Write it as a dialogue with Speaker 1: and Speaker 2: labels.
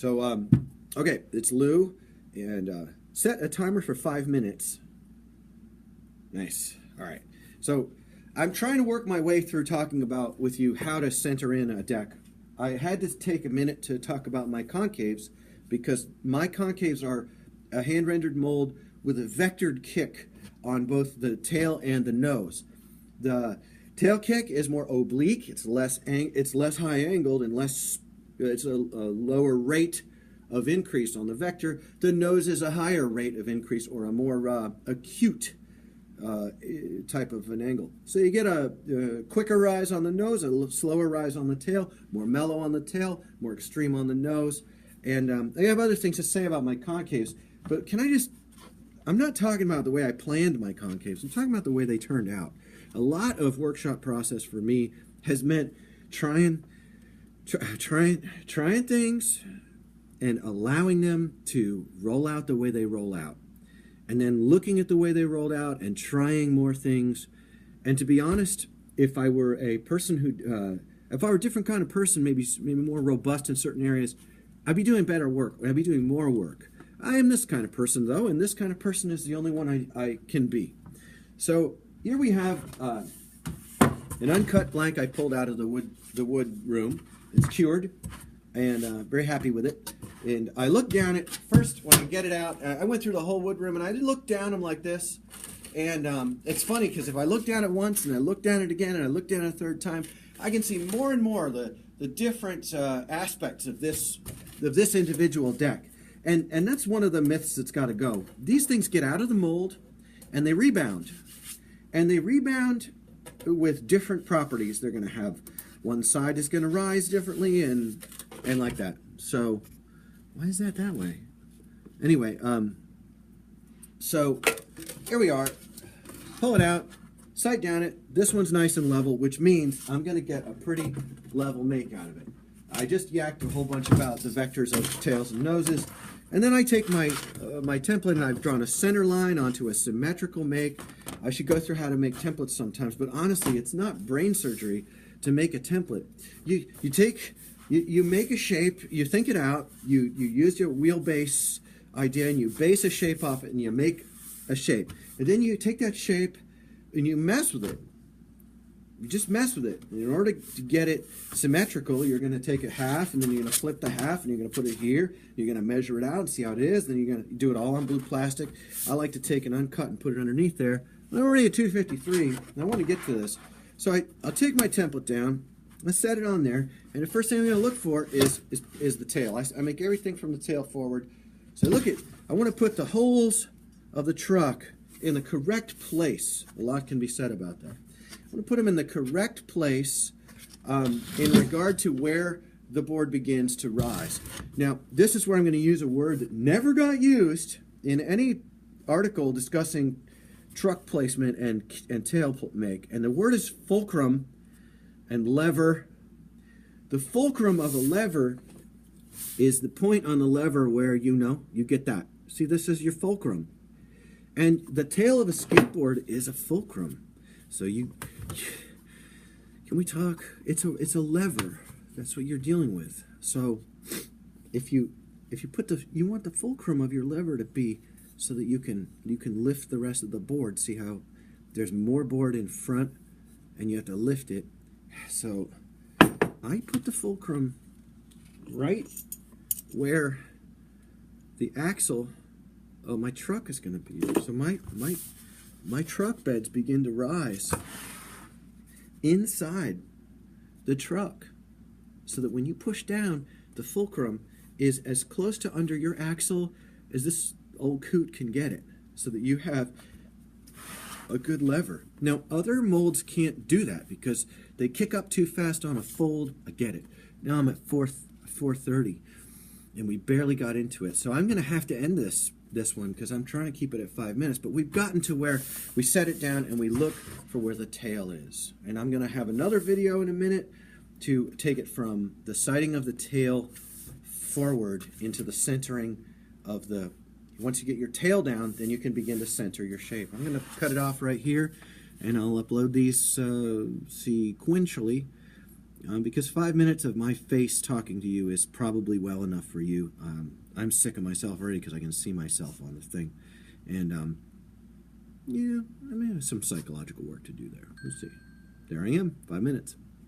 Speaker 1: So, okay, it's Lou, and set a timer for 5 minutes. Nice. All right. So, I'm trying to work my way through talking about with you how to center in a deck. I had to take a minute to talk about my concaves because my concaves are a hand-rendered mold with a vectored kick on both the tail and the nose. The tail kick is more oblique. It's less high angled and it's a lower rate of increase on the vector. The nose is a higher rate of increase or a more acute type of an angle. So you get a quicker rise on the nose, a slower rise on the tail, more mellow on the tail, more extreme on the nose. And I have other things to say about my concaves, but I'm not talking about the way I planned my concaves. I'm talking about the way they turned out. A lot of workshop process for me has meant trying things and allowing them to roll out the way they roll out. And then looking at the way they rolled out and trying more things. And to be honest, if I were a person if I were a different kind of person, maybe more robust in certain areas, I'd be doing better work. I'd be doing more work. I am this kind of person, though, and this kind of person is the only one I can be. So here we have an uncut blank I pulled out of the wood room. It's cured, and very happy with it. And I looked down at first when I get it out. I went through the whole wood room, and I looked down them like this. And it's funny because if I look down it once, and I look down it again, and I look down it a third time, I can see more and more the different aspects of this individual deck. And that's one of the myths that's got to go. These things get out of the mold, and they rebound. And they rebound with different properties. They're going to have one side is going to rise differently and like that. So why is that way? Anyway, so here we are. Pull it out, sight down it. This one's nice and level, which means I'm going to get a pretty level make out of it. I just yacked a whole bunch about the vectors of tails and noses. And then I take my template and I've drawn a center line onto a symmetrical make. I should go through how to make templates sometimes, but honestly, it's not brain surgery to make a template. You make a shape, you think it out, you use your wheelbase idea and you base a shape off it and you make a shape. And then you take that shape and you mess with it. You just mess with it. In order to get it symmetrical, you're going to take a half, and then you're going to flip the half, and you're going to put it here. You're going to measure it out and see how it is. Then you're going to do it all on blue plastic. I like to take an uncut and put it underneath there. I'm already at 253, and I want to get to this. So I'll take my template down. I set it on there, and the first thing I'm going to look for is the tail. I make everything from the tail forward. So I want to put the holes of the truck in the correct place. A lot can be said about that. I'm going to put them in the correct place in regard to where the board begins to rise. Now, this is where I'm going to use a word that never got used in any article discussing truck placement and tail make, and the word is fulcrum and lever. The fulcrum of a lever is the point on the lever where you get that. See, this is your fulcrum. And the tail of a skateboard is a fulcrum. So can we talk? It's a lever. That's what you're dealing with. So if you want the fulcrum of your lever to be so that you can lift the rest of the board. See how there's more board in front and you have to lift it. So I put the fulcrum right where the axle of my truck is going to be. So my truck beds begin to rise inside the truck so that when you push down, the fulcrum is as close to under your axle as this old coot can get it so that you have a good lever. Now, other molds can't do that because they kick up too fast on a fold. I get it. Now I'm at 430 and we barely got into it. So I'm going to have to end this one because I'm trying to keep it at 5 minutes, but we've gotten to where we set it down and we look for where the tail is. And I'm going to have another video in a minute to take it from the sighting of the tail forward into the centering of the, once you get your tail down, then you can begin to center your shape. I'm going to cut it off right here and I'll upload these sequentially because 5 minutes of my face talking to you is probably well enough for you. I'm sick of myself already because I can see myself on the thing. And, yeah, I may have some psychological work to do there. We'll see. There I am, 5 minutes.